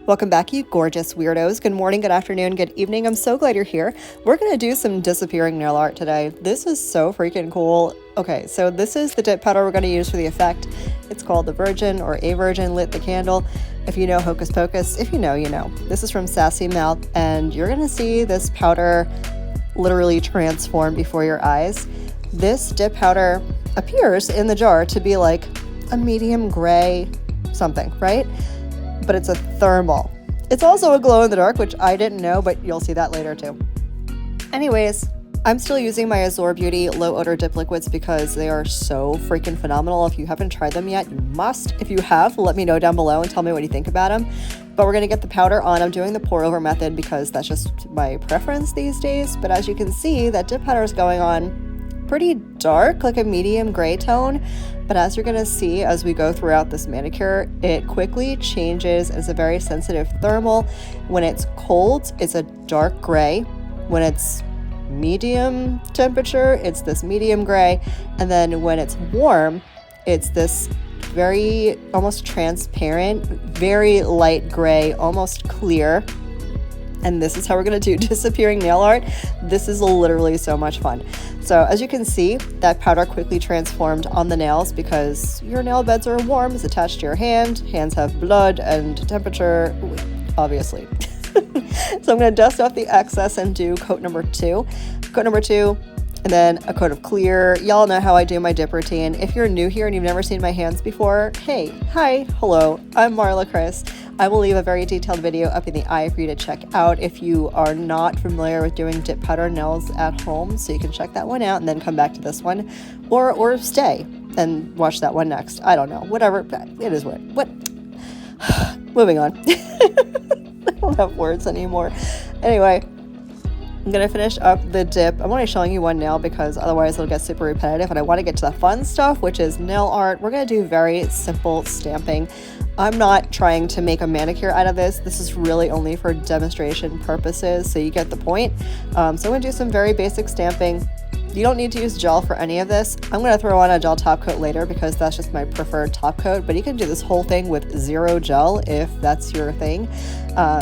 Welcome back, you gorgeous weirdos. Good morning, good afternoon, good evening. I'm so glad you're here. We're going to do some disappearing nail art today. This is so freaking cool. Okay, so this is the dip powder we're going to use for the effect. It's called the Virgin or A Virgin Lit the Candle. If you know Hocus Pocus, if you know, you know. This is from Sassy Mouth, and you're going to see this powder literally transform before your eyes. This dip powder appears in the jar to be like a medium gray something, right? But it's a thermal. It's also a glow in the dark, which I didn't know, but you'll see that later too. Anyways, I'm still using my Azure Beauty low odor dip liquids because they are so freaking phenomenal. If you haven't tried them yet, you must. If you have, let me know down below and tell me what you think about them. But we're gonna get the powder on. I'm doing the pour over method because that's just my preference these days. But as you can see, that dip powder is going on pretty dark, like a medium gray tone. But as you're gonna see as we go throughout this manicure, it quickly changes as a very sensitive thermal. When it's cold, it's a dark gray. When it's medium temperature, it's this medium gray. And then when it's warm, it's this very almost transparent, very light gray, almost clear. And this is how we're going to do disappearing nail art. This is literally so much fun. So as you can see, that powder quickly transformed on the nails because your nail beds are warm. It's attached to your hand. Hands have blood and temperature, obviously. So I'm going to dust off the excess and do coat number 2. Coat number 2, and then a coat of clear. Y'all know how I do my dip routine. If you're new here and you've never seen my hands before, hey, hi, hello, I'm Marlakris. I will leave a very detailed video up in the eye for you to check out if you are not familiar with doing dip powder nails at home. So you can check that one out and then come back to this one, or stay and watch that one next. I don't know, whatever. It is what. Moving on. I don't have words anymore. Anyway, I'm going to finish up the dip. I'm only showing you one nail because otherwise it'll get super repetitive, and I want to get to the fun stuff, which is nail art. We're going to do very simple stamping. I'm not trying to make a manicure out of this. This is really only for demonstration purposes, so you get the point. So I'm going to do some very basic stamping. You don't need to use gel for any of this. I'm going to throw on a gel top coat later because that's just my preferred top coat, but you can do this whole thing with zero gel if that's your thing.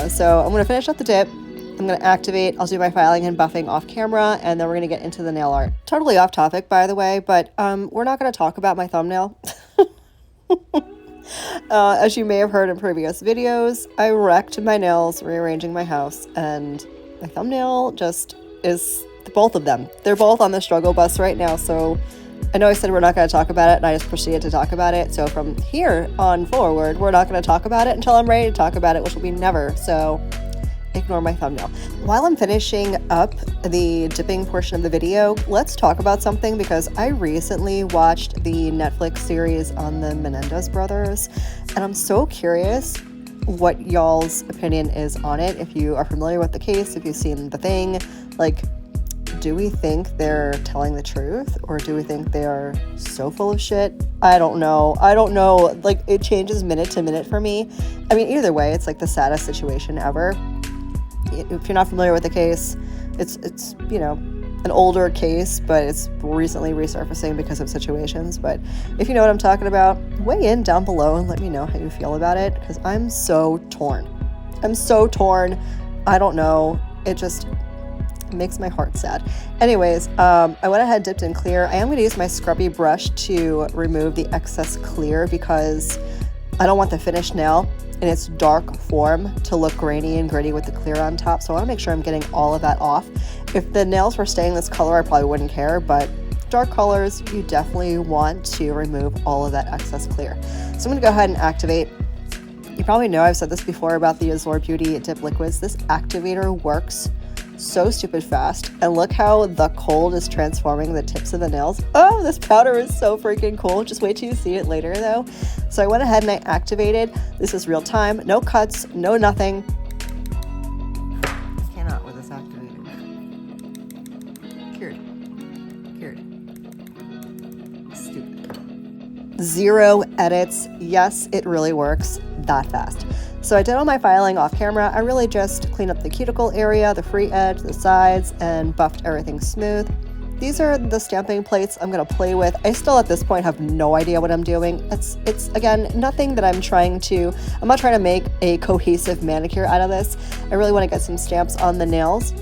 So I'm going to finish up the dip. I'm going to activate. I'll do my filing and buffing off camera, and then we're going to get into the nail art. Totally off topic, by the way, but we're not going to talk about my thumbnail. As you may have heard in previous videos, I wrecked my nails rearranging my house, and my thumbnail just is both of them. They're both on the struggle bus right now, so I know I said we're not going to talk about it, and I just proceeded to talk about it. So from here on forward, we're not going to talk about it until I'm ready to talk about it, which will be never. So ignore my thumbnail. While I'm finishing up the dipping portion of the video, let's talk about something because I recently watched the Netflix series on the Menendez brothers, and I'm so curious what y'all's opinion is on it. If you are familiar with the case, if you've seen The Thing, like, do we think they're telling the truth, or do we think they are so full of shit? I don't know. Like, it changes minute to minute for me. I mean, either way, it's like the saddest situation ever. If you're not familiar with the case, it's you know, an older case, but it's recently resurfacing because of situations. But if you know what I'm talking about, weigh in down below and let me know how you feel about it, because I'm so torn. I don't know. It just makes my heart sad. Anyways, I went ahead, dipped in clear. I am going to use my scrubby brush to remove the excess clear because I don't want the finished nail in its dark form to look grainy and gritty with the clear on top. So I want to make sure I'm getting all of that off. If the nails were staying this color, I probably wouldn't care, but dark colors, you definitely want to remove all of that excess clear. So I'm going to go ahead and activate. You probably know I've said this before about the Azure Beauty dip liquids. This activator works so stupid fast, and look how the cold is transforming the tips of the nails. Oh, this powder is so freaking cool. Just wait till you see it later though. So I went ahead and I activated. This is real time, no cuts, no nothing. I cannot with this activator. Cured. Stupid. Zero edits. Yes, it really works that fast. So I did all my filing off camera. I really just cleaned up the cuticle area, the free edge, the sides, and buffed everything smooth. these are the stamping plates I'm going to play with. I still at this point have no idea what I'm doing. It's again, nothing that I'm not trying to make a cohesive manicure out of this. I really want to get some stamps on the nails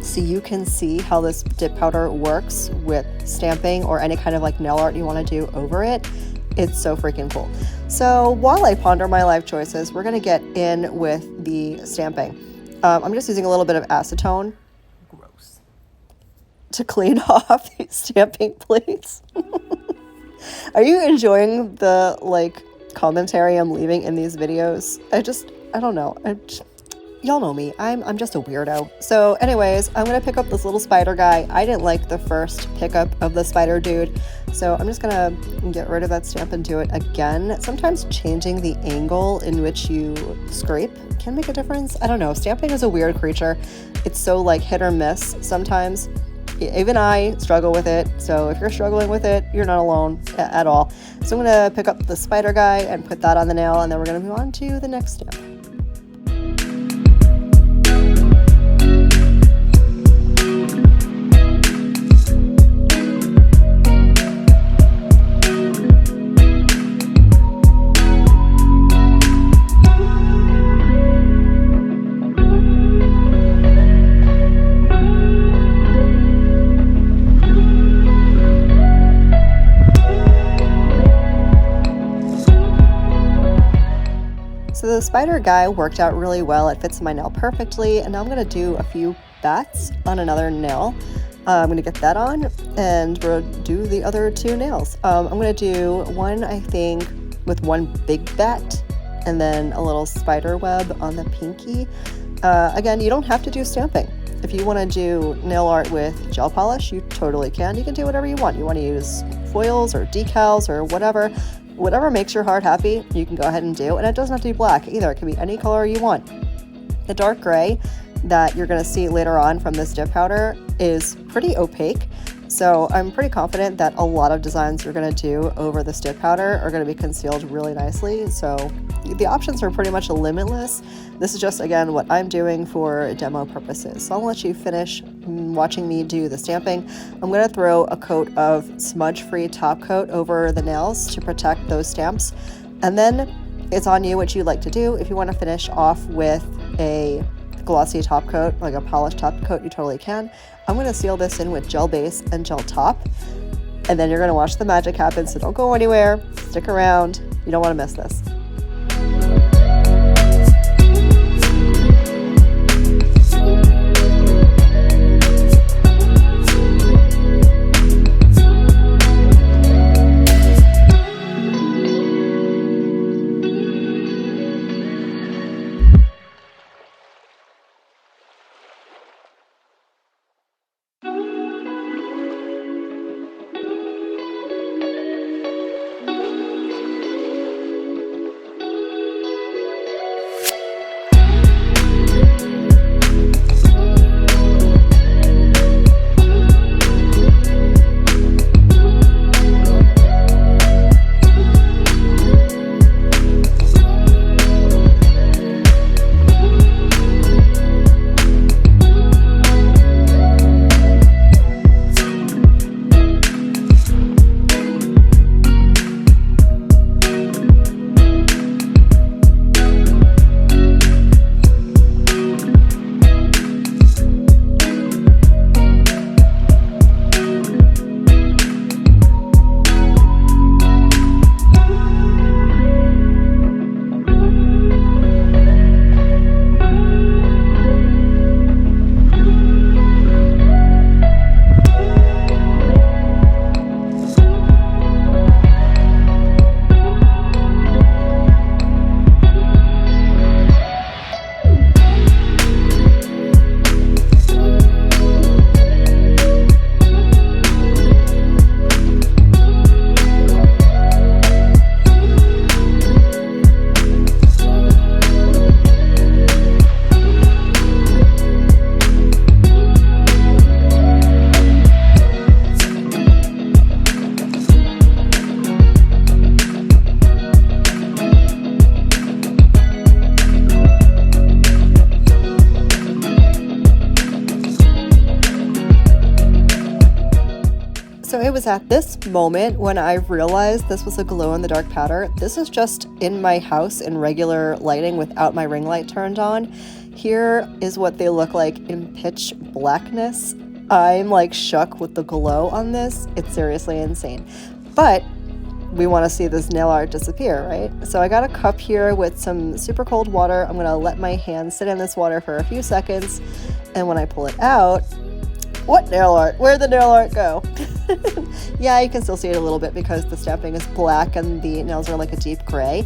so you can see how this dip powder works with stamping or any kind of like nail art you want to do over it. It's so freaking cool. So while I ponder my life choices, we're going to get in with the stamping. I'm just using a little bit of acetone to clean off these stamping plates. Are you enjoying the like commentary I'm leaving in these videos? I don't know. Y'all know me. I'm just a weirdo. So anyways, I'm gonna pick up this little spider guy. I didn't like the first pickup of the spider dude, so I'm just gonna get rid of that stamp and do it again. Sometimes changing the angle in which you scrape can make a difference. I don't know. Stamping is a weird creature. It's so like hit or miss sometimes. Even I struggle with it, so if you're struggling with it, you're not alone at all. So I'm going to pick up the spider guy and put that on the nail, and then we're going to move on to the next stamp. So the spider guy worked out really well. It fits my nail perfectly. And now I'm going to do a few bats on another nail. I'm going to get that on and we'll do the other two nails. I'm going to do one, I think, with one big bat and then a little spider web on the pinky. Again, you don't have to do stamping. If you want to do nail art with gel polish, you totally can. You can do whatever you want. You want to use foils or decals or whatever makes your heart happy, you can go ahead and do. And it doesn't have to be black either. It can be any color you want. The dark gray that you're going to see later on from this dip powder is pretty opaque. So I'm pretty confident that a lot of designs you're going to do over this dip powder are going to be concealed really nicely. So the options are pretty much limitless. This is just, again, what I'm doing for demo purposes. So I'll let you finish watching me do the stamping. I'm going to throw a coat of smudge-free top coat over the nails to protect those stamps. And then it's on you what you like to do. If you want to finish off with a glossy top coat, like a polished top coat, you totally can. I'm going to seal this in with gel base and gel top, and then you're going to watch the magic happen, so don't go anywhere. Stick around. You don't want to miss this. was at this moment when I realized this was a glow-in-the-dark powder. This is just in my house in regular lighting without my ring light turned on. Here is what they look like in pitch blackness. I'm like shook with the glow on this. It's seriously insane. But we want to see this nail art disappear, right? So I got a cup here with some super cold water. I'm going to let my hand sit in this water for a few seconds. And when I pull it out, what nail art? Where'd the nail art go? Yeah, you can still see it a little bit because the stamping is black and the nails are like a deep gray.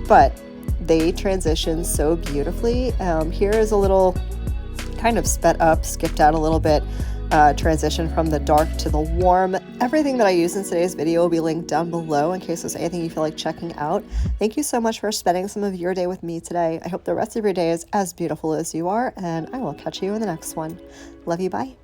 But they transition so beautifully. Here is a little kind of sped up, skipped out a little bit, transition from the dark to the warm. Everything that I use in today's video will be linked down below in case there's anything you feel like checking out. Thank you so much for spending some of your day with me today. I hope the rest of your day is as beautiful as you are, and I will catch you in the next one. Love you, bye.